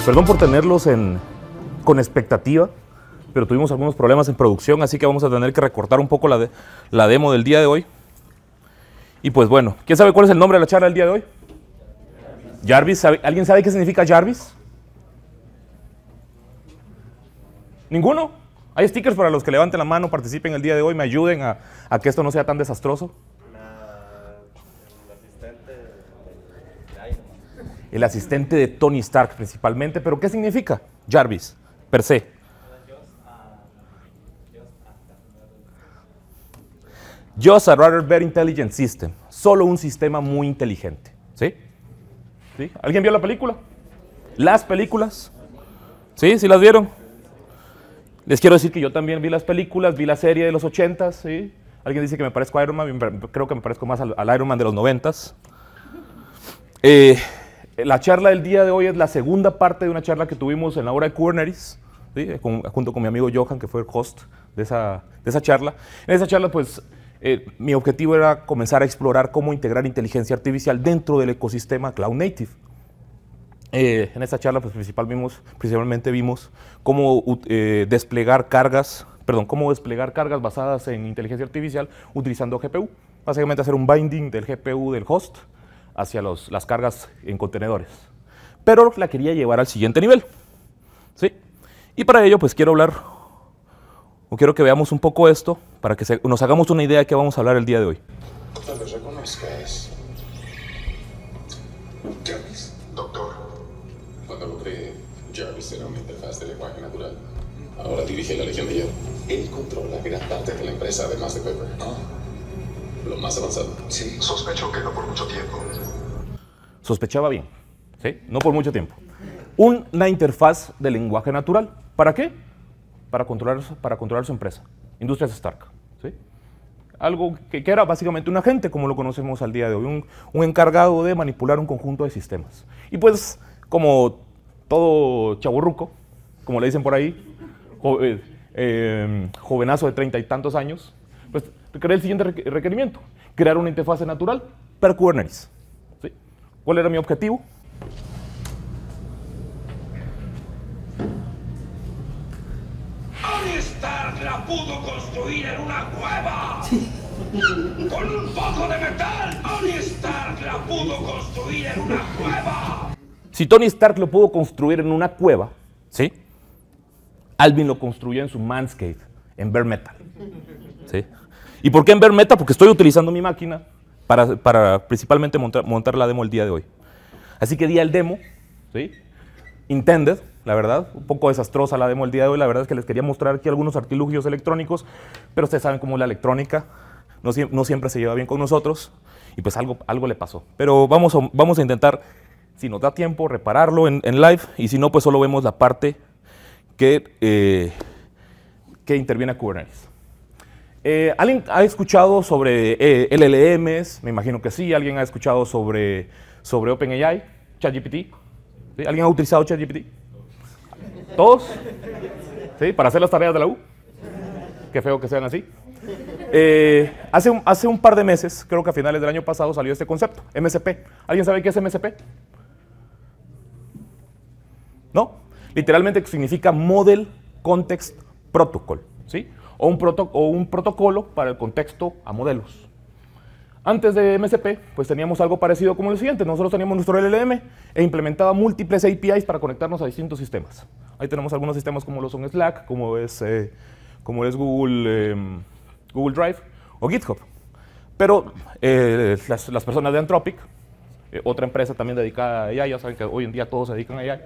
Perdón por tenerlos con expectativa, pero tuvimos algunos problemas en producción, así que vamos a tener que recortar un poco la demo del día de hoy. Y pues bueno, ¿quién sabe cuál es el nombre de la charla del día de hoy? Jarvis. ¿Alguien sabe qué significa Jarvis? ¿Ninguno? Hay stickers para los que levanten la mano, participen el día de hoy, me ayuden a que esto no sea tan desastroso. El asistente de Tony Stark principalmente, pero ¿qué significa Jarvis per se? Just a rather very intelligent system, solo un sistema muy inteligente. ¿Sí? ¿Sí? ¿Alguien vio la película? ¿Las películas? ¿Sí? ¿Sí las vieron? Les quiero decir que yo también vi las películas, vi la serie de los 80s, ¿sí? Alguien dice que me parezco a Iron Man, creo que me parezco más al Iron Man de los 90s. La charla del día de hoy es la segunda parte de una charla que tuvimos en la hora de Kubernetes, ¿sí? Junto con mi amigo Johan, que fue el host de esa charla. En esa charla, pues, mi objetivo era comenzar a explorar cómo integrar inteligencia artificial dentro del ecosistema Cloud Native. En esta charla, pues, principalmente vimos cómo desplegar cargas basadas en inteligencia artificial utilizando GPU. Básicamente hacer un binding del GPU del host hacia las cargas en contenedores. Pero la quería llevar al siguiente nivel, ¿sí? Y para ello, pues quiero que veamos un poco esto, para que nos hagamos una idea de qué vamos a hablar el día de hoy. Tal vez reconozcas. Jarvis, doctor. Cuando lo creé, Jarvis era una interfaz de lenguaje natural. Ahora dirige la Legión de Hierro. Él controla gran parte de la empresa, además de Pepper. Lo más avanzado. Sí, sospecho que no por mucho tiempo. Sospechaba bien, ¿sí? No por mucho tiempo. Una interfaz de lenguaje natural. ¿Para qué? Para controlar su empresa, Industrias Stark, ¿sí? Algo que era básicamente un agente, como lo conocemos al día de hoy, un encargado de manipular un conjunto de sistemas. Y pues, como todo chavorruco, como le dicen por ahí, jovenazo de 30 y tantos años, pues creé el siguiente requerimiento: crear una interfaz natural para Kubernetes, ¿sí? ¿Cuál era mi objetivo? Tony Stark la pudo construir en una cueva. Con un poco de metal, Tony Stark la pudo construir en una cueva. Si Tony Stark lo pudo construir en una cueva, ¿sí? Alvin lo construyó en su man's cave, en bare metal, ¿sí? ¿Y por qué en bare metal? Porque estoy utilizando mi máquina para principalmente montar la demo el día de hoy. Así que di el demo, ¿sí? Intended, la verdad, un poco desastrosa la demo el día de hoy. La verdad es que les quería mostrar aquí algunos artilugios electrónicos, pero ustedes saben cómo la electrónica no siempre se lleva bien con nosotros, y pues algo le pasó. Pero vamos a intentar, si nos da tiempo, repararlo en live, y si no, pues solo vemos la parte que interviene a Kubernetes. ¿Alguien ha escuchado sobre LLMs? Me imagino que sí. ¿Alguien ha escuchado sobre OpenAI, ChatGPT? ¿Sí? ¿Alguien ha utilizado ChatGPT? ¿Todos? ¿Sí? ¿Para hacer las tareas de la U? Qué feo que sean así. Hace un par de meses, creo que a finales del año pasado, salió este concepto, MCP. ¿Alguien sabe qué es MCP? ¿No? Literalmente significa Model Context Protocol, ¿sí? O un protocolo para el contexto a modelos. Antes de MCP, pues teníamos algo parecido como lo siguiente. Nosotros teníamos nuestro LLM e implementaba múltiples APIs para conectarnos a distintos sistemas. Ahí tenemos algunos sistemas como lo son Slack, como es Google Drive o GitHub. Pero las personas de Anthropic, otra empresa también dedicada a AI, ya saben que hoy en día todos se dedican a AI,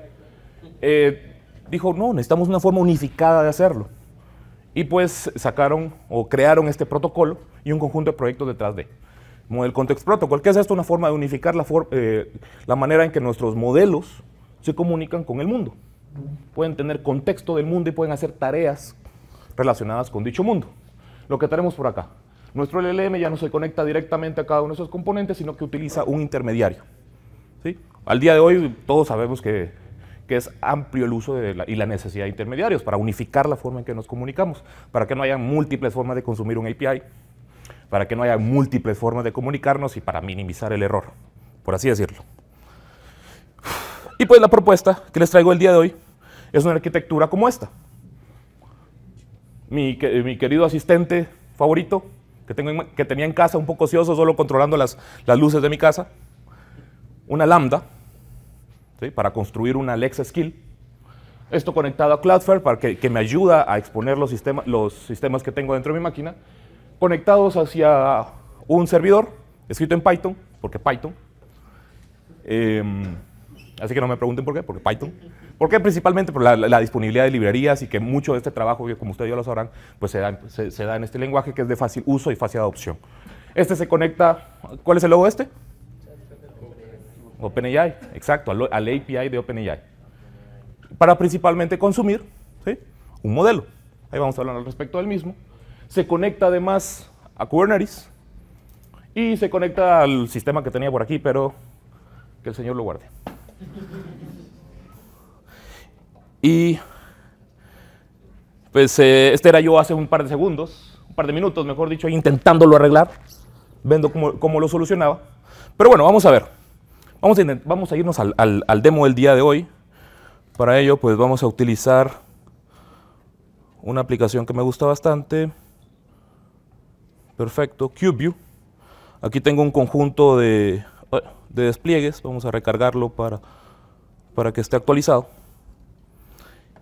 dijo, no, necesitamos una forma unificada de hacerlo. Y pues crearon este protocolo y un conjunto de proyectos detrás de Model Context Protocol. ¿Qué es esto? Una forma de unificar la manera en que nuestros modelos se comunican con el mundo. Pueden tener contexto del mundo y pueden hacer tareas relacionadas con dicho mundo. Lo que tenemos por acá. Nuestro LLM ya no se conecta directamente a cada uno de esos componentes, sino que utiliza un intermediario, ¿sí? Al día de hoy todos sabemos que es amplio el uso y la necesidad de intermediarios para unificar la forma en que nos comunicamos, para que no haya múltiples formas de consumir un API, para que no haya múltiples formas de comunicarnos y para minimizar el error, por así decirlo. Y pues la propuesta que les traigo el día de hoy es una arquitectura como esta. Mi querido asistente favorito, que tenía en casa, un poco ocioso, solo controlando las luces de mi casa, una Lambda, ¿sí?, para construir una Alexa Skill. Esto conectado a Cloudflare para que me ayuda a exponer los sistemas que tengo dentro de mi máquina, conectados hacia un servidor escrito en Python, porque Python. Así que no me pregunten por qué, porque Python. ¿Por qué? Principalmente por la disponibilidad de librerías y que mucho de este trabajo, como ustedes ya lo sabrán, pues se da en este lenguaje que es de fácil uso y fácil adopción. Este se conecta, ¿cuál es el logo de este? OpenAI, exacto, al API de OpenAI. Para principalmente consumir, ¿sí?, un modelo. Ahí vamos a hablar al respecto del mismo. Se conecta además a Kubernetes y se conecta al sistema que tenía por aquí, pero que el Señor lo guarde. Y pues este era yo hace un par de segundos, un par de minutos, mejor dicho, intentándolo arreglar, viendo cómo lo solucionaba. Pero bueno, vamos a ver. Vamos a irnos al demo del día de hoy. Para ello, pues vamos a utilizar una aplicación que me gusta bastante. Perfecto, CubeView. Aquí tengo un conjunto de despliegues. Vamos a recargarlo para que esté actualizado.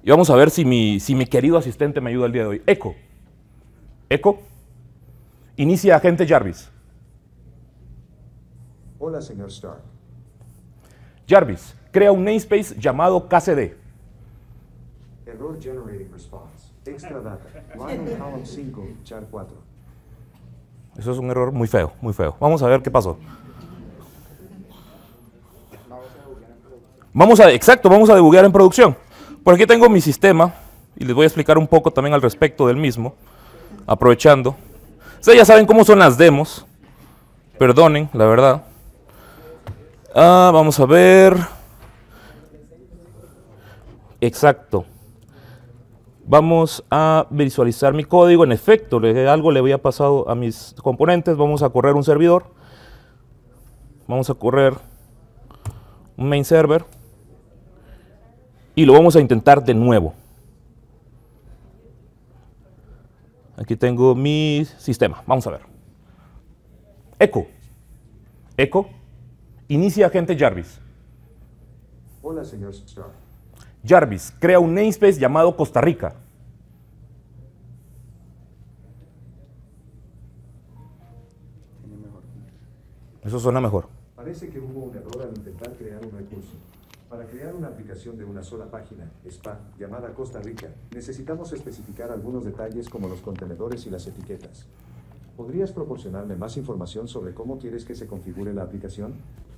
Y vamos a ver si mi querido asistente me ayuda el día de hoy. Echo, inicia agente Jarvis. Hola, señor Stark. Jarvis, crea un namespace llamado KCD. Error generating response. Extra data. Line on column 5, char 4. Eso es un error muy feo, muy feo. Vamos a ver qué pasó. Vamos a debuguear en producción. Por aquí tengo mi sistema y les voy a explicar un poco también al respecto del mismo, aprovechando. Ustedes ya saben cómo son las demos. Perdonen, la verdad. Vamos a ver. Exacto. Vamos a visualizar mi código. En efecto, algo le había pasado a mis componentes. Vamos a correr un servidor. Vamos a correr un main server. Y lo vamos a intentar de nuevo. Aquí tengo mi sistema. Vamos a ver. Echo. Inicia agente Jarvis. Hola, señor Stark. Jarvis, crea un namespace llamado Costa Rica. Eso suena mejor. Parece que hubo un error al intentar crear un recurso. Para crear una aplicación de una sola página, SPA, llamada Costa Rica, necesitamos especificar algunos detalles como los contenedores y las etiquetas. ¿Podrías proporcionarme más información sobre cómo quieres que se configure la aplicación?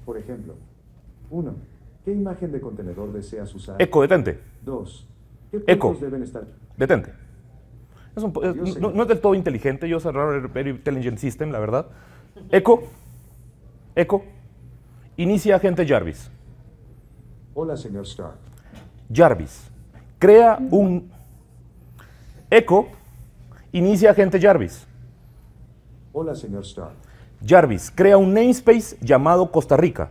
Por ejemplo, 1. ¿Qué imagen de contenedor deseas usar? Echo, detente. 2. ¿Qué puntos deben estar? Detente. No es del todo inteligente. Yo soy very intelligent system, la verdad. Echo. Inicia agente Jarvis. Hola, señor Stark. Jarvis, crea un... Echo. Inicia agente Jarvis. Hola, señor Stark. Jarvis, crea un namespace llamado Costa Rica.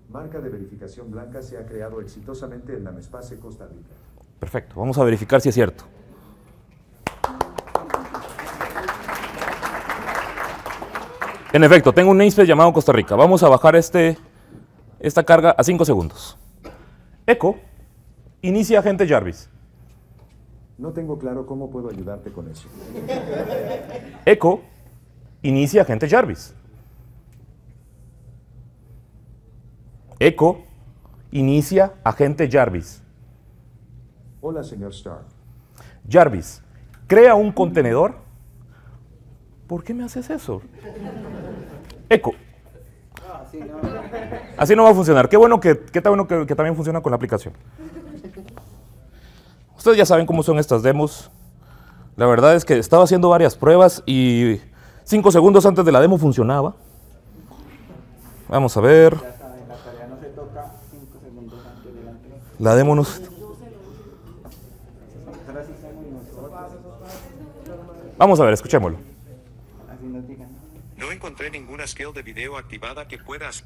Marca de verificación blanca se ha creado exitosamente en namespace Costa Rica. Perfecto, vamos a verificar si es cierto. En efecto, tengo un namespace llamado Costa Rica. Vamos a bajar esta carga a 5 segundos. Echo, inicia agente Jarvis. No tengo claro cómo puedo ayudarte con eso. Echo, inicia agente Jarvis. Echo, inicia agente Jarvis. Hola, señor Stark. Jarvis, crea un contenedor. ¿Por qué me haces eso? Echo. Así no va a funcionar. Qué bueno que también funciona con la aplicación. Ustedes ya saben cómo son estas demos. La verdad es que estaba haciendo varias pruebas y 5 segundos antes de la demo funcionaba. Vamos a ver. La demo nos... Vamos a ver, escuchémoslo. No encontré ninguna skill de video activada que puedas.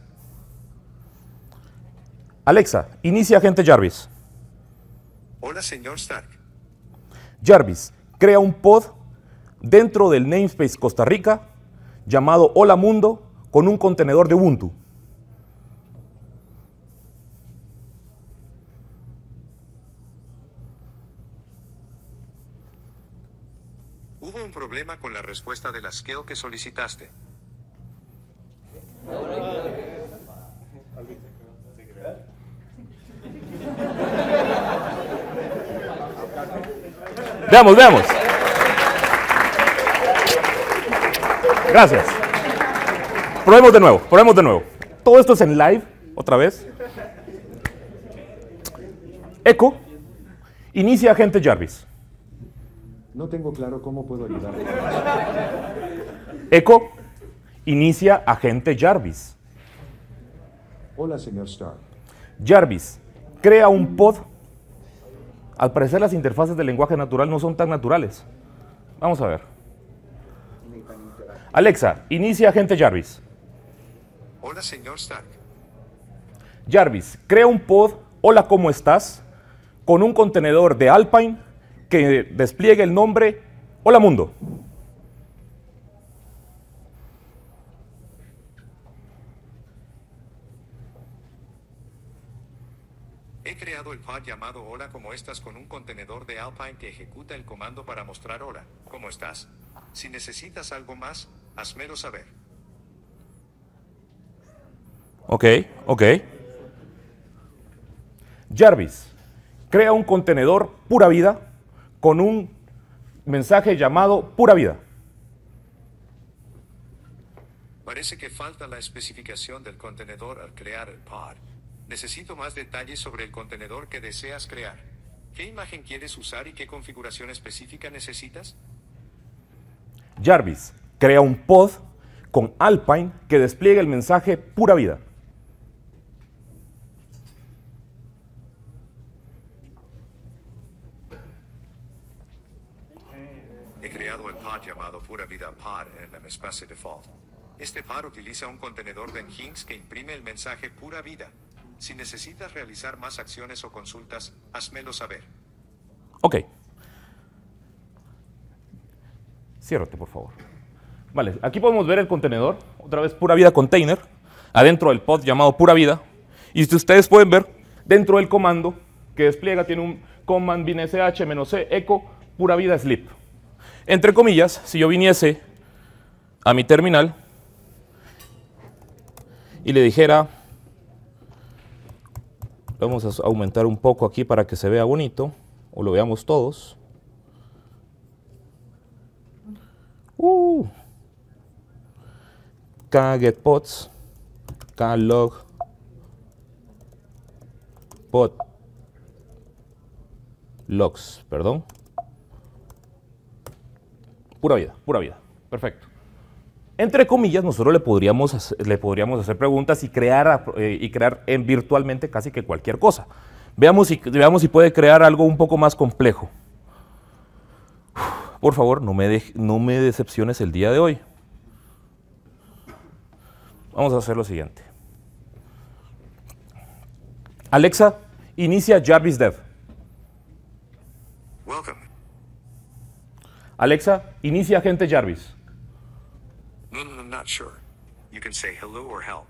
Alexa, inicia agente Jarvis. Hola, señor Stark. Jarvis, crea un pod dentro del namespace Costa Rica llamado Hola Mundo con un contenedor de Ubuntu. Hubo un problema con la respuesta de la skill que solicitaste. Veamos, veamos. Gracias. Probemos de nuevo, probemos de nuevo. Todo esto es en live, otra vez. Echo, inicia agente Jarvis. No tengo claro cómo puedo ayudarte. Echo, inicia agente Jarvis. Hola, señor Stark. Jarvis, crea un pod. Al parecer las interfaces del lenguaje natural no son tan naturales. Vamos a ver. Alexa, inicia agente Jarvis. Hola, señor Stark. Jarvis, crea un pod, hola, ¿cómo estás? Con un contenedor de Alpine que despliegue el nombre Hola Mundo. He creado el pod llamado Hola, ¿cómo estás? Con un contenedor de Alpine que ejecuta el comando para mostrar Hola, ¿cómo estás? Si necesitas algo más, házmelo saber. Ok. Jarvis, crea un contenedor pura vida con un mensaje llamado pura vida. Parece que falta la especificación del contenedor al crear el pod. Necesito más detalles sobre el contenedor que deseas crear. ¿Qué imagen quieres usar y qué configuración específica necesitas? Jarvis, crea un pod con Alpine que despliegue el mensaje pura vida. He creado el pod llamado Pura Vida Pod en el espacio default. Este pod utiliza un contenedor de Nginx que imprime el mensaje Pura Vida. Si necesitas realizar más acciones o consultas, házmelo saber. Ok. Ciérrate, por favor. Vale, aquí podemos ver el contenedor, otra vez Pura Vida Container, adentro del pod llamado Pura Vida. Y si ustedes pueden ver, dentro del comando que despliega tiene un command -sh-c echo Pura Vida sleep. Entre comillas, si yo viniese a mi terminal y le dijera, vamos a aumentar un poco aquí para que se vea bonito, o lo veamos todos. K-getPods, K-log, pod, logs, perdón. Pura vida, perfecto. Entre comillas, nosotros le podríamos hacer preguntas y crear virtualmente casi que cualquier cosa. Veamos si puede crear algo un poco más complejo. Por favor, no me decepciones el día de hoy. Vamos a hacer lo siguiente. Alexa, inicia Jarvis Dev. Welcome. Alexa, inicia agente Jarvis. I'm not sure. You can say hello or help.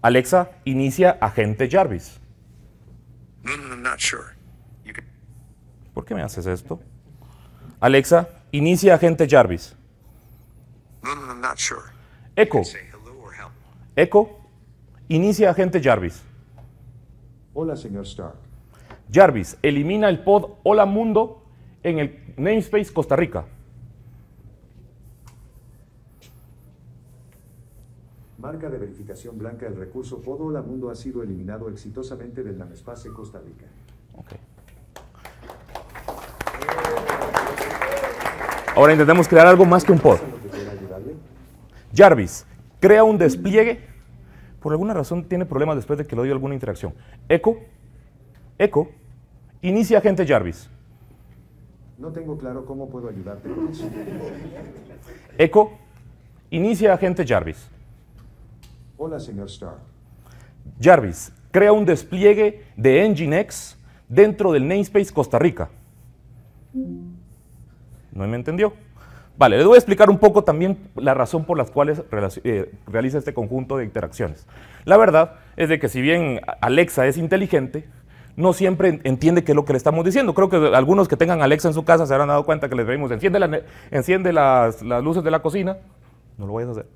Alexa, inicia agente Jarvis. I'm not sure. You can. ¿Por qué me haces esto? Alexa, inicia agente Jarvis. I'm not sure. Echo, Say hello or help. Echo, inicia agente Jarvis. Hola, señor Stark. Jarvis, elimina el pod Hola Mundo en el namespace Costa Rica. Marca de verificación blanca. El recurso pod Hola Mundo ha sido eliminado exitosamente del namespace Costa Rica. Okay. Ahora intentemos crear algo más que un pod. ¿Algo que pueda ayudarle? Jarvis, crea un despliegue. Por alguna razón tiene problemas después de que le doy alguna interacción. Echo, inicia agente Jarvis. No tengo claro cómo puedo ayudarte con eso. Echo, inicia agente Jarvis. Hola, señor Starr. Jarvis, crea un despliegue de Nginx dentro del namespace Costa Rica. ¿No me entendió? Vale, les voy a explicar un poco también la razón por las cuales realiza este conjunto de interacciones. La verdad es de que si bien Alexa es inteligente, no siempre entiende qué es lo que le estamos diciendo. Creo que algunos que tengan Alexa en su casa se habrán dado cuenta que les decimos, enciende las luces de la cocina. No lo vayas a hacer.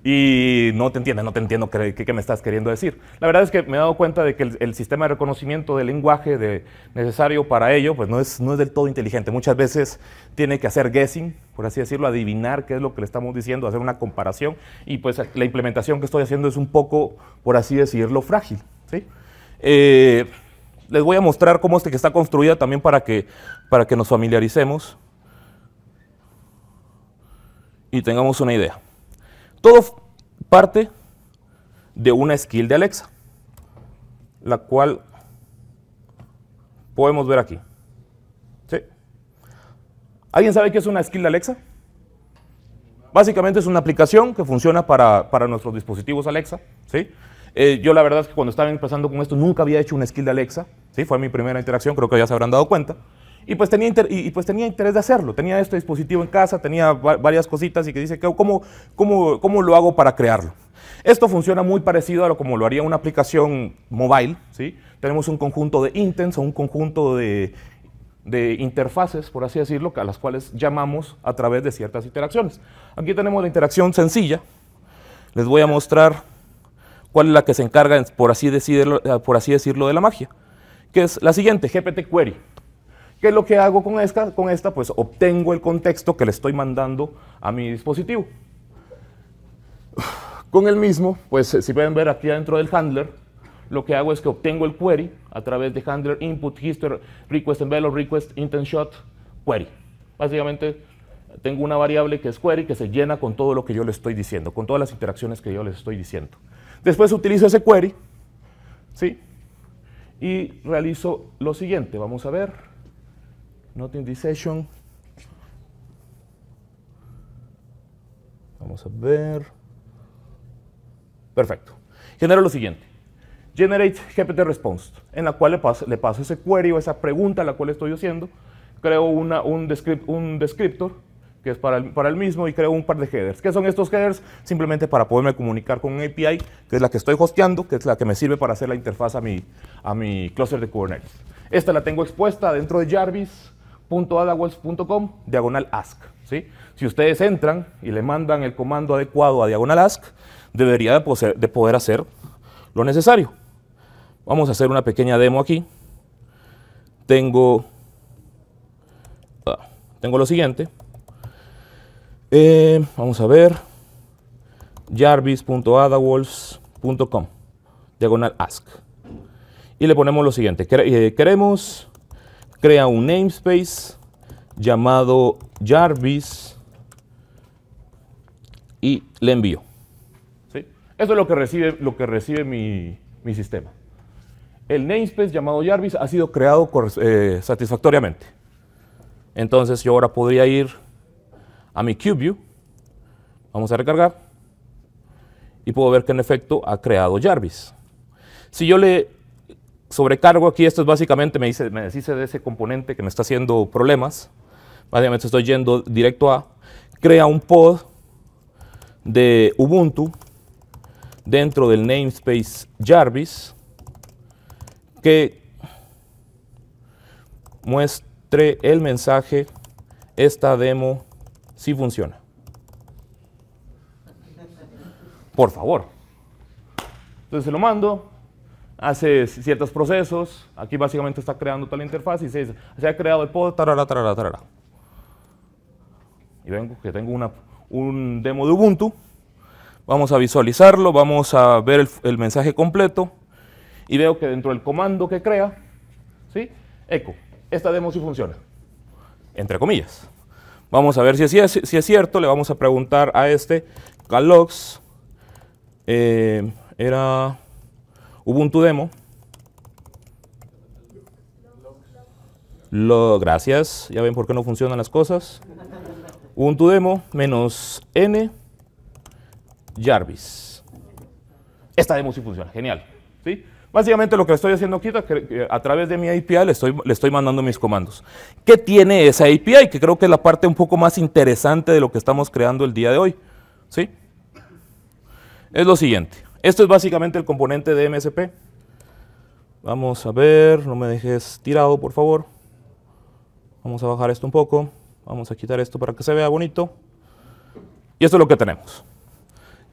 Y no te entiendo qué me estás queriendo decir. La verdad es que me he dado cuenta de que el sistema de reconocimiento del lenguaje necesario para ello pues no es del todo inteligente. Muchas veces tiene que hacer guessing, por así decirlo, adivinar qué es lo que le estamos diciendo, hacer una comparación, y pues la implementación que estoy haciendo es un poco, por así decirlo, frágil, ¿sí? Les voy a mostrar cómo que está construida también para que nos familiaricemos y tengamos una idea. Todo parte de una skill de Alexa, la cual podemos ver aquí. ¿Sí? ¿Alguien sabe qué es una skill de Alexa? Básicamente es una aplicación que funciona para nuestros dispositivos Alexa. ¿Sí? Yo la verdad es que cuando estaba empezando con esto nunca había hecho una skill de Alexa. ¿Sí? Fue mi primera interacción, creo que ya se habrán dado cuenta. Y pues tenía interés de hacerlo. Tenía este dispositivo en casa, tenía varias cositas y que dice, ¿cómo lo hago para crearlo? Esto funciona muy parecido a como lo haría una aplicación mobile, ¿sí? Tenemos un conjunto de intents o un conjunto de interfaces, por así decirlo, a las cuales llamamos a través de ciertas interacciones. Aquí tenemos la interacción sencilla. Les voy a mostrar cuál es la que se encarga, por así decirlo, de la magia, que es la siguiente, GPT Query. ¿Qué es lo que hago con esta? Pues obtengo el contexto que le estoy mandando a mi dispositivo. Con el mismo, pues si pueden ver aquí dentro del handler, lo que hago es que obtengo el query a través de handler input, history, request envelope, request intent shot, query. Básicamente tengo una variable que es query que se llena con todo lo que yo le estoy diciendo, con todas las interacciones que yo les estoy diciendo. Después utilizo ese query, ¿sí? Y realizo lo siguiente, vamos a ver. Not in this session. Vamos a ver. Perfecto. Genero lo siguiente. Generate GPT response, en la cual le paso ese query o esa pregunta a la cual estoy haciendo. Creo un descriptor que es para el mismo y creo un par de headers. ¿Qué son estos headers? Simplemente para poderme comunicar con un API, que es la que estoy hosteando, que es la que me sirve para hacer la interfaz a mi cluster de Kubernetes. Esta la tengo expuesta dentro de jarvis.adawals.com/ask. ¿Sí? Si ustedes entran y le mandan el comando adecuado a /ask, debería de poder hacer lo necesario. Vamos a hacer una pequeña demo aquí. Tengo lo siguiente. Vamos a ver. jarvis.adawals.com/ask. Y le ponemos lo siguiente. Crea un namespace llamado Jarvis y le envío. ¿Sí? Eso es lo que recibe mi sistema. El namespace llamado Jarvis ha sido creado satisfactoriamente. Entonces yo ahora podría ir a mi KubeView. Vamos a recargar. Y puedo ver que en efecto ha creado Jarvis. Si yo le sobrecargo aquí, esto es básicamente me deshice de ese componente que me está haciendo problemas. Básicamente estoy yendo directo a crea un pod de Ubuntu dentro del namespace Jarvis que muestre el mensaje esta demo sí funciona. Por favor. Entonces se lo mando. Hace ciertos procesos, aquí básicamente está creando toda la interfaz y se ha creado el pod, tarara, tarara, tarara. Y vengo que tengo un demo de Ubuntu, vamos a visualizarlo, vamos a ver el mensaje completo y veo que dentro del comando que crea, ¿sí? Echo, esta demo sí funciona, entre comillas. Vamos a ver si es cierto, le vamos a preguntar a Calox, era Ubuntu demo. Gracias, ya ven por qué no funcionan las cosas. Ubuntu demo -n Jarvis. Esta demo sí funciona, genial, ¿sí? Básicamente lo que estoy haciendo aquí es que a través de mi API le estoy mandando mis comandos. ¿Qué tiene esa API? Que creo que es la parte un poco más interesante de lo que estamos creando el día de hoy, ¿sí? Es lo siguiente. Esto es básicamente el componente de MSP. Vamos a ver, no me dejes tirado, por favor. Vamos a bajar esto un poco. Vamos a quitar esto para que se vea bonito. Y esto es lo que tenemos.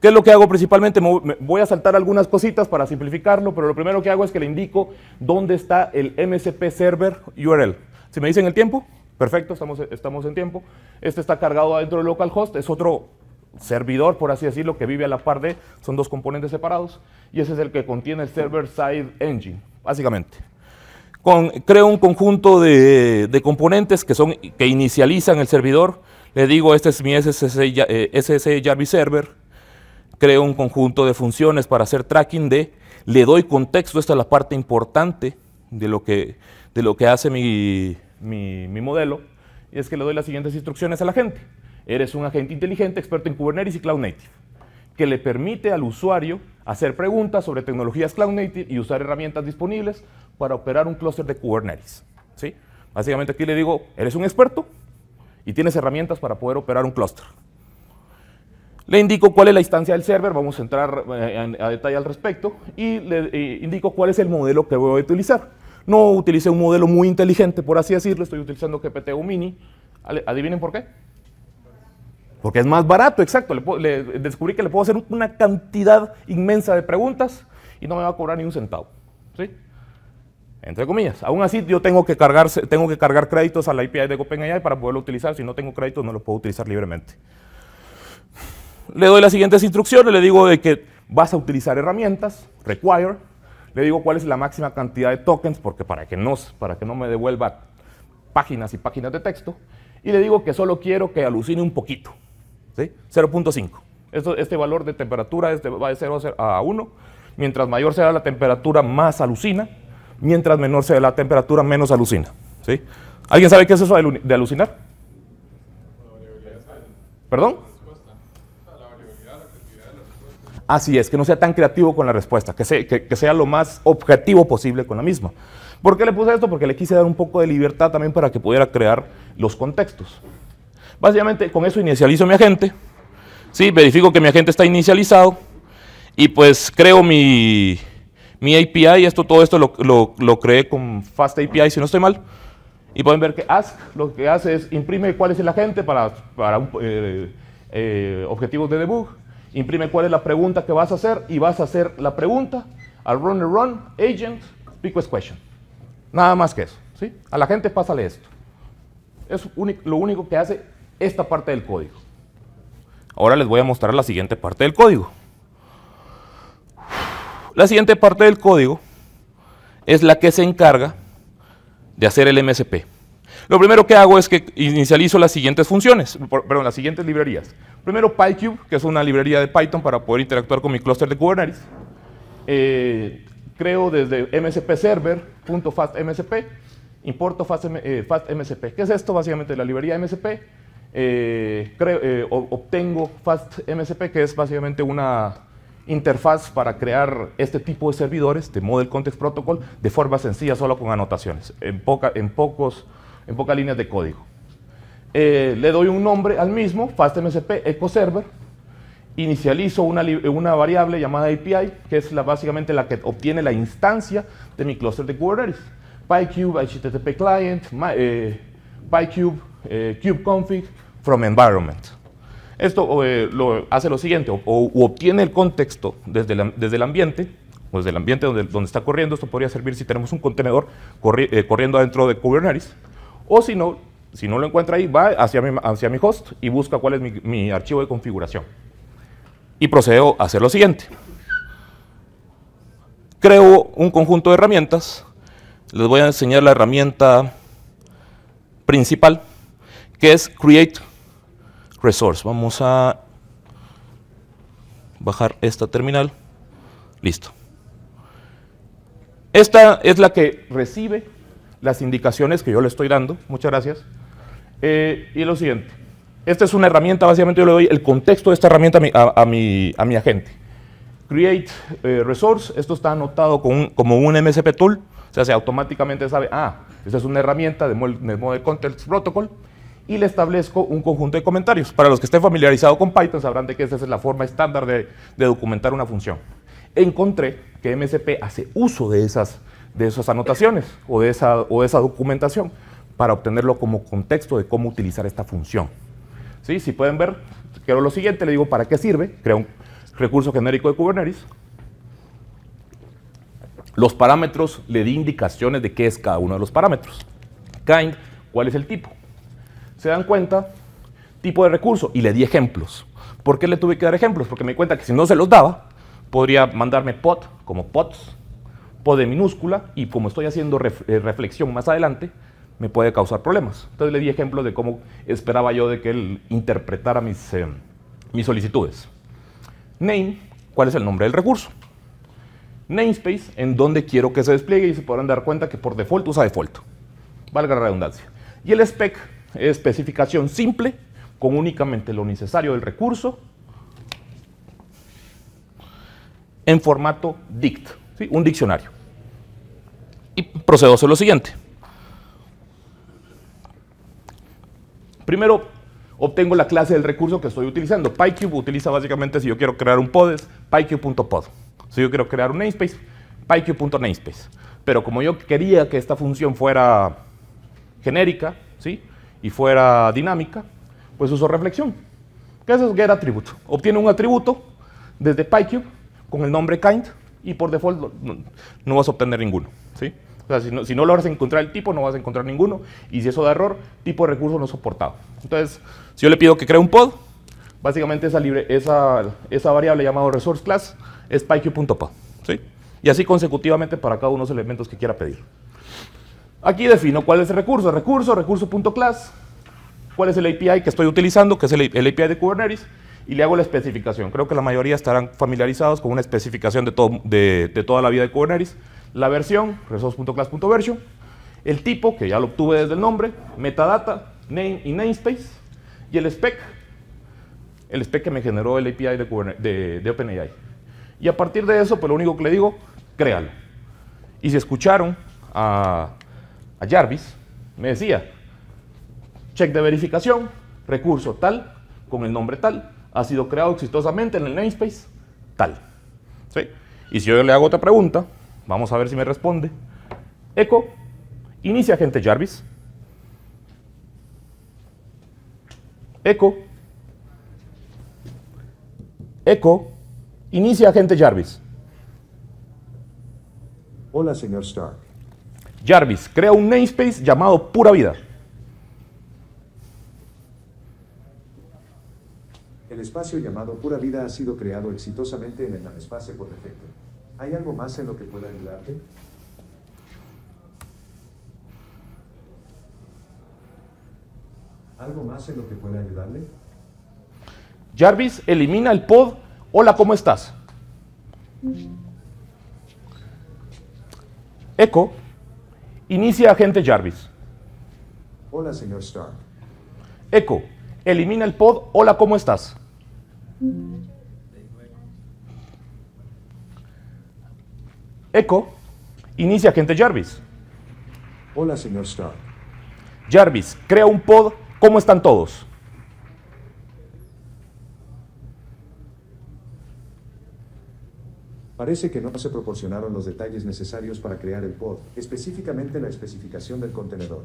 ¿Qué es lo que hago principalmente? Voy a saltar algunas cositas para simplificarlo, pero lo primero que hago es que le indico dónde está el MSP server URL. Si me dicen el tiempo, perfecto, estamos en tiempo. Este está cargado adentro del localhost, es otro servidor, por así decirlo, que vive a la par de, son dos componentes separados, y ese es el que contiene el server side engine, básicamente. Creo un conjunto de componentes que inicializan el servidor. Le digo, este es mi SSH Jarvis Server. Creo un conjunto de funciones para hacer tracking le doy contexto, esta es la parte importante de lo que hace mi modelo, y es que le doy las siguientes instrucciones a la gente. Eres un agente inteligente experto en Kubernetes y Cloud Native, que le permite al usuario hacer preguntas sobre tecnologías Cloud Native y usar herramientas disponibles para operar un clúster de Kubernetes, ¿sí? Básicamente aquí le digo, eres un experto y tienes herramientas para poder operar un clúster. Le indico cuál es la instancia del server, vamos a entrar a detalle al respecto, y le indico cuál es el modelo que voy a utilizar. No utilicé un modelo muy inteligente, por así decirlo, estoy utilizando GPT-U Mini. ¿Adivinen por qué? Porque es más barato, exacto. Descubrí que le puedo hacer una cantidad inmensa de preguntas y no me va a cobrar ni un centavo, ¿sí? Entre comillas. Aún así, yo tengo que cargar créditos a la API de OpenAI para poderlo utilizar. Si no tengo créditos, no lo puedo utilizar libremente. Le doy las siguientes instrucciones, le digo de que vas a utilizar herramientas, require, le digo cuál es la máxima cantidad de tokens, porque para que no me devuelva páginas y páginas de texto, y le digo que solo quiero que alucine un poquito, ¿sí? 0.5. Este valor de temperatura va de 0 a 1, mientras mayor sea la temperatura, más alucina, mientras menor sea la temperatura, menos alucina, ¿sí? ¿Alguien sabe qué es eso de alucinar? ¿Perdón? Así es, que no sea tan creativo con la respuesta, que sea lo más objetivo posible con la misma. ¿Por qué le puse esto? Porque le quise dar un poco de libertad también para que pudiera crear los contextos. Básicamente con eso inicializo mi agente, ¿sí? Verifico que mi agente está inicializado y pues creo mi API. Todo esto lo creé con Fast API, si no estoy mal. Y pueden ver que ask lo que hace es imprime cuál es el agente para objetivos de debug. Imprime cuál es la pregunta que vas a hacer y vas a hacer la pregunta al run agent request question. Nada más que eso, ¿sí? A la gente pásale esto. Es lo único que hace esta parte del código. Ahora les voy a mostrar la siguiente parte del código. La siguiente parte del código es la que se encarga de hacer el MSP. Lo primero que hago es que inicializo las siguientes funciones, perdón, las siguientes librerías. Primero PyCube, que es una librería de Python para poder interactuar con mi clúster de Kubernetes. Creo desde MSP server.fastMSP, importo fastMSP. ¿Qué es esto? Básicamente la librería MSP. Obtengo fastMSP, que es básicamente una interfaz para crear este tipo de servidores de Model Context Protocol de forma sencilla, solo con anotaciones, en pocas líneas de código. Le doy un nombre al mismo, fastMSP EcoServer, inicializo una variable llamada API, que es básicamente la que obtiene la instancia de mi clúster de Kubernetes. PyCube, HTTP client, PyCube, kubeconfig, from environment. Esto hace lo siguiente, obtiene el contexto desde el ambiente, o desde el ambiente donde está corriendo. Esto podría servir si tenemos un contenedor corriendo adentro de Kubernetes, o si no lo encuentra ahí, va hacia mi host y busca cuál es mi archivo de configuración. Y procedo a hacer lo siguiente. Creo un conjunto de herramientas. Les voy a enseñar la herramienta principal, que es Create Resource. Vamos a bajar esta terminal. Listo. Esta es la que recibe las indicaciones que yo le estoy dando. Muchas gracias. Y lo siguiente. Esta es una herramienta, básicamente yo le doy el contexto de esta herramienta a mi agente. Create resource, esto está anotado como un MSP tool, o sea, se automáticamente sabe, esta es una herramienta de Model Context Protocol, y le establezco un conjunto de comentarios. Para los que estén familiarizados con Python sabrán de que esa es la forma estándar de documentar una función. Encontré que MSP hace uso de esas anotaciones o de esa documentación para obtenerlo como contexto de cómo utilizar esta función. ¿Sí? Si pueden ver, quiero lo siguiente, le digo para qué sirve, creo un recurso genérico de Kubernetes. Los parámetros le di indicaciones de qué es cada uno de los parámetros. Kind, ¿cuál es el tipo? ¿Se dan cuenta? Tipo de recurso, y le di ejemplos. ¿Por qué le tuve que dar ejemplos? Porque me di cuenta que si no se los daba, podría mandarme pod, como pods, pod de minúscula, y como estoy haciendo reflexión más adelante, me puede causar problemas. Entonces le di ejemplos de cómo esperaba yo de que él interpretara mis solicitudes. Name, ¿cuál es el nombre del recurso? Namespace, en donde quiero que se despliegue, y se podrán dar cuenta que por default usa default. Valga la redundancia. Y el spec es especificación simple, con únicamente lo necesario del recurso, en formato dict, ¿sí? Un diccionario. Y procedo a hacer lo siguiente. Primero, obtengo la clase del recurso que estoy utilizando. PyCube utiliza básicamente, si yo quiero crear un pod, es pycube.pod. Si yo quiero crear un namespace, pycube.namespace. Pero como yo quería que esta función fuera genérica, ¿sí? Y fuera dinámica, pues uso reflexión. ¿Qué es get attribute? Obtiene un atributo desde PyCube con el nombre kind, y por default no vas a obtener ninguno, ¿sí? O sea, si no logras encontrar el tipo, no vas a encontrar ninguno, y si eso da error, tipo de recurso no soportado. Entonces, si yo le pido que cree un pod, básicamente esa variable llamada resource class es pycube.pod, ¿sí? Y así consecutivamente para cada uno de los elementos que quiera pedir. Aquí defino cuál es el recurso. Recurso.class, cuál es el API que estoy utilizando, que es el API de Kubernetes, y le hago la especificación. Creo que la mayoría estarán familiarizados con una especificación de toda la vida de Kubernetes. La versión, resource.class.version, el tipo, que ya lo obtuve desde el nombre, metadata, name y namespace, y el spec que me generó el API de OpenAI. Y a partir de eso, pues lo único que le digo, créalo. Y si escucharon a Jarvis, me decía, check de verificación, recurso tal, con el nombre tal, ha sido creado exitosamente en el namespace tal. ¿Sí? Y si yo le hago otra pregunta, vamos a ver si me responde. Echo, inicia agente Jarvis. Echo, inicia agente Jarvis. Hola, señor Stark. Jarvis, crea un namespace llamado Pura Vida. El espacio llamado Pura Vida ha sido creado exitosamente en el namespace por defecto. ¿Hay algo más en lo que pueda ayudarte? ¿Algo más en lo que pueda ayudarle? Jarvis, elimina el pod. Hola, ¿cómo estás? Echo, inicia agente Jarvis. Hola, señor Stark. Echo, elimina el pod. Hola, ¿cómo estás? Echo, inicia agente Jarvis. Hola, señor Stark. Jarvis, crea un pod. ¿Cómo están todos? Parece que no se proporcionaron los detalles necesarios para crear el pod, específicamente la especificación del contenedor.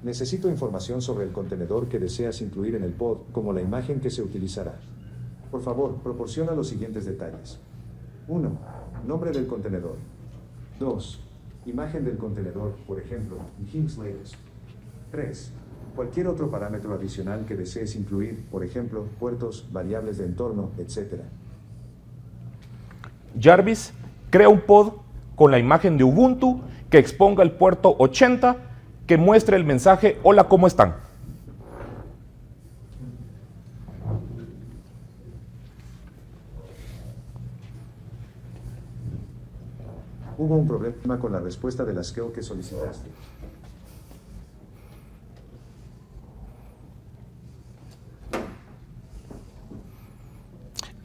Necesito información sobre el contenedor que deseas incluir en el pod, como la imagen que se utilizará. Por favor, proporciona los siguientes detalles. 1. Nombre del contenedor. 2. Imagen del contenedor, por ejemplo, Hinks Layers. 3. Cualquier otro parámetro adicional que desees incluir, por ejemplo, puertos, variables de entorno, etc. Jarvis, crea un pod con la imagen de Ubuntu que exponga el puerto 80 que muestre el mensaje hola, ¿cómo están? Hubo un problema con la respuesta de la skill que solicitaste.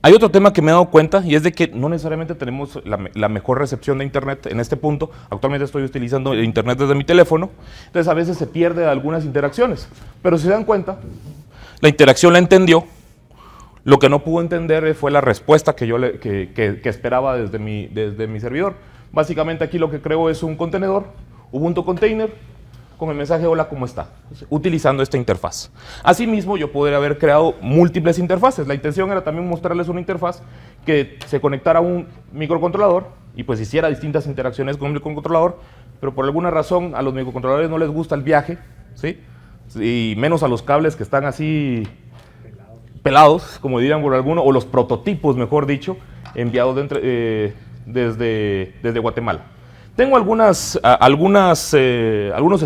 Hay otro tema que me he dado cuenta y es de que no necesariamente tenemos la mejor recepción de Internet en este punto. Actualmente estoy utilizando el Internet desde mi teléfono, entonces a veces se pierde algunas interacciones. Pero si se dan cuenta, la interacción la entendió. Lo que no pudo entender fue la respuesta que yo que esperaba desde mi servidor. Básicamente aquí lo que creo es un contenedor, Ubuntu Container, con el mensaje hola, ¿cómo está? Utilizando esta interfaz. Asimismo, yo podría haber creado múltiples interfaces. La intención era también mostrarles una interfaz que se conectara a un microcontrolador y pues hiciera distintas interacciones con el microcontrolador, pero por alguna razón a los microcontroladores no les gusta el viaje, ¿sí? Y menos a los cables que están así pelados, como dirían por alguno, o los prototipos, mejor dicho, enviados desde Guatemala. Tengo algunos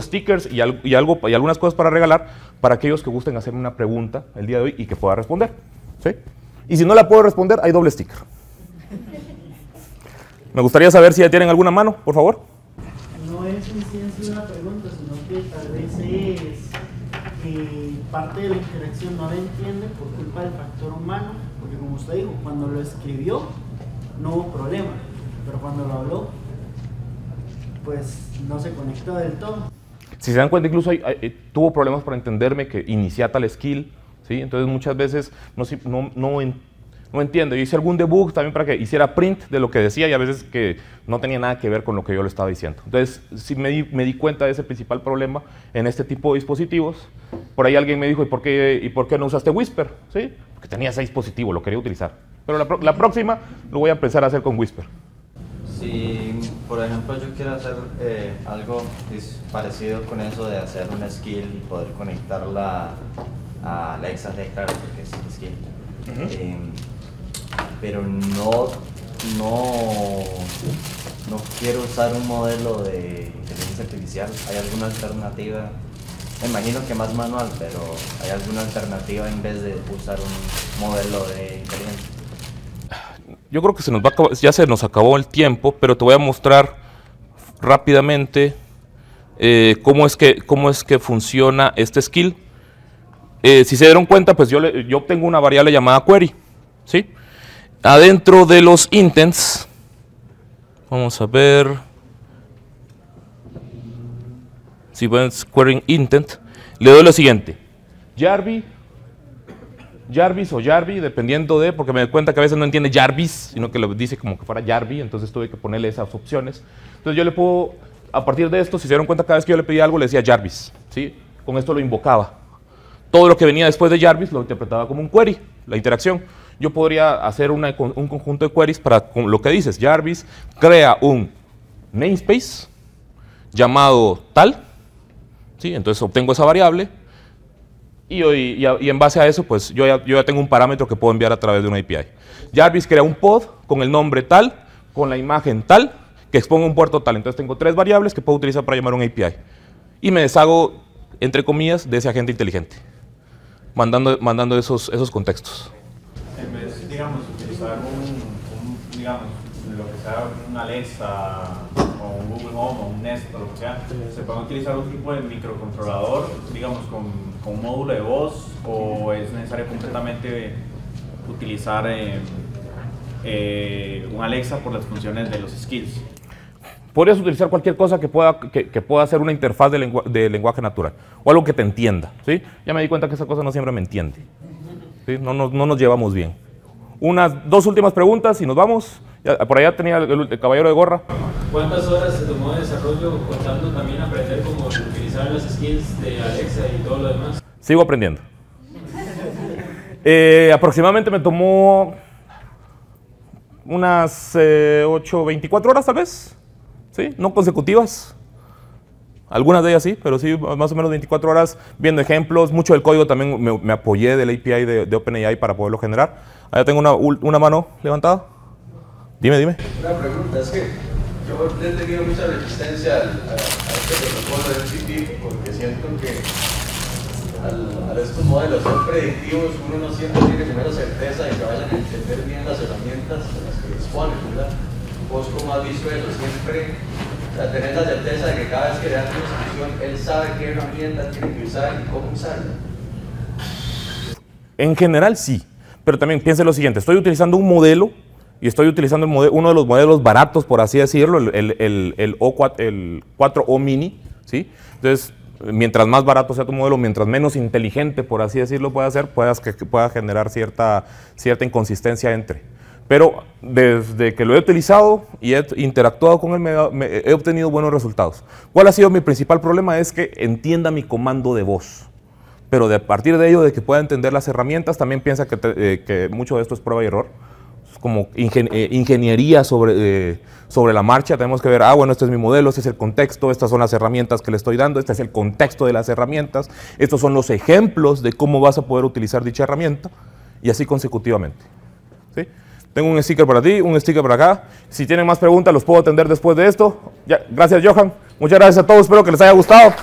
stickers y algunas cosas para regalar para aquellos que gusten hacerme una pregunta el día de hoy y que pueda responder, ¿sí? Y si no la puedo responder, hay doble sticker. Me gustaría saber si ya tienen alguna mano, por favor. No es en sí una pregunta, sino que tal vez es parte de la interacción no la entiende por culpa del factor humano, porque como usted dijo, cuando lo escribió no hubo problema, pero cuando lo habló, pues no se conectó del todo. Si se dan cuenta, incluso tuvo problemas para entenderme que inicié tal skill, ¿sí? Entonces muchas veces no entiendo. Yo hice algún debug también para que hiciera print de lo que decía y a veces que no tenía nada que ver con lo que yo le estaba diciendo. Entonces sí me di cuenta de ese principal problema en este tipo de dispositivos. Por ahí alguien me dijo, ¿y por qué no usaste Whisper? ¿Sí? Porque tenía 6 dispositivos, lo quería utilizar. Pero la próxima lo voy a empezar a hacer con Whisper. Si, por ejemplo, yo quiero hacer algo parecido con eso de hacer una skill y poder conectarla a Alexa, claro, porque es skill. Pero no quiero usar un modelo de inteligencia artificial. ¿Hay alguna alternativa? Me imagino que más manual, pero ¿hay alguna alternativa en vez de usar un modelo de inteligencia? Yo creo que ya se nos acabó el tiempo, pero te voy a mostrar rápidamente cómo es que funciona este skill. Si se dieron cuenta, pues yo obtengo una variable llamada query, ¿sí? Adentro de los intents, vamos a ver, si ven query intent, le doy lo siguiente, Jarvis o Jarvis, dependiendo de, porque me doy cuenta que a veces no entiende Jarvis, sino que lo dice como que fuera Jarvis, entonces tuve que ponerle esas opciones. Entonces yo le puedo, a partir de esto, si se dieron cuenta, cada vez que yo le pedía algo le decía Jarvis, ¿sí? Con esto lo invocaba. Todo lo que venía después de Jarvis lo interpretaba como un query, la interacción. Yo podría hacer un conjunto de queries para lo que dices. Jarvis crea un namespace llamado tal, ¿sí? Entonces obtengo esa variable y en base a eso pues yo ya tengo un parámetro que puedo enviar a través de una API. Jarvis crea un pod con el nombre tal, con la imagen tal, que exponga un puerto tal. Entonces tengo 3 variables que puedo utilizar para llamar un API. Y me deshago, entre comillas, de ese agente inteligente, mandando esos contextos. En vez, digamos, utilizar digamos, lo que sea un Alexa o un Google Home o un Nest o lo que sea, ¿se puede utilizar un tipo de microcontrolador, digamos, con un módulo de voz, o es necesario completamente utilizar un Alexa por las funciones de los skills? Podrías utilizar cualquier cosa que pueda hacer una interfaz de lenguaje natural o algo que te entienda, ¿sí? Ya me di cuenta que esa cosa no siempre me entiende, ¿sí? No nos llevamos bien. Unas 2 últimas preguntas y nos vamos. Por allá tenía el caballero de gorra. ¿Cuántas horas se tomó de desarrollo contando también aprender cómo utilizar las skills de Alexa y todo lo demás? Sigo aprendiendo. Aproximadamente me tomó unas 24 horas tal vez, ¿sí? No consecutivas. Algunas de ellas sí, pero sí más o menos 24 horas viendo ejemplos. Mucho del código también me apoyé del API de OpenAI para poderlo generar. Allá tengo una mano levantada. Dime. Una pregunta, es que yo he tenido mucha resistencia a este protocolo de MCP porque siento que al estos modelos son predictivos, uno no siempre tiene primero certeza de que vayan a entender bien las herramientas de las que disponen, ¿verdad? ¿Vos cómo has visto eso? Siempre, o sea, tenés la certeza de que cada vez que le das una instrucción, él sabe qué herramienta tiene que usar y cómo usarla. En general sí, Pero también piensen lo siguiente, estoy utilizando un modelo y estoy utilizando uno de los modelos baratos, por así decirlo, el 4O Mini, ¿sí? Entonces, mientras más barato sea tu modelo, mientras menos inteligente, por así decirlo, pueda ser, pueda generar cierta inconsistencia entre. Pero desde que lo he utilizado y he interactuado con él, he obtenido buenos resultados. ¿Cuál ha sido mi principal problema? Es que entienda mi comando de voz. Pero a partir de ello, de que pueda entender las herramientas, también piensa que mucho de esto es prueba y error. Es como ingeniería sobre la marcha. Tenemos que ver, bueno, este es mi modelo, este es el contexto, estas son las herramientas que le estoy dando, este es el contexto de las herramientas, estos son los ejemplos de cómo vas a poder utilizar dicha herramienta, y así consecutivamente. ¿Sí? Tengo un sticker para ti, un sticker para acá. Si tienen más preguntas, los puedo atender después de esto. Gracias, Johan. Muchas gracias a todos, espero que les haya gustado.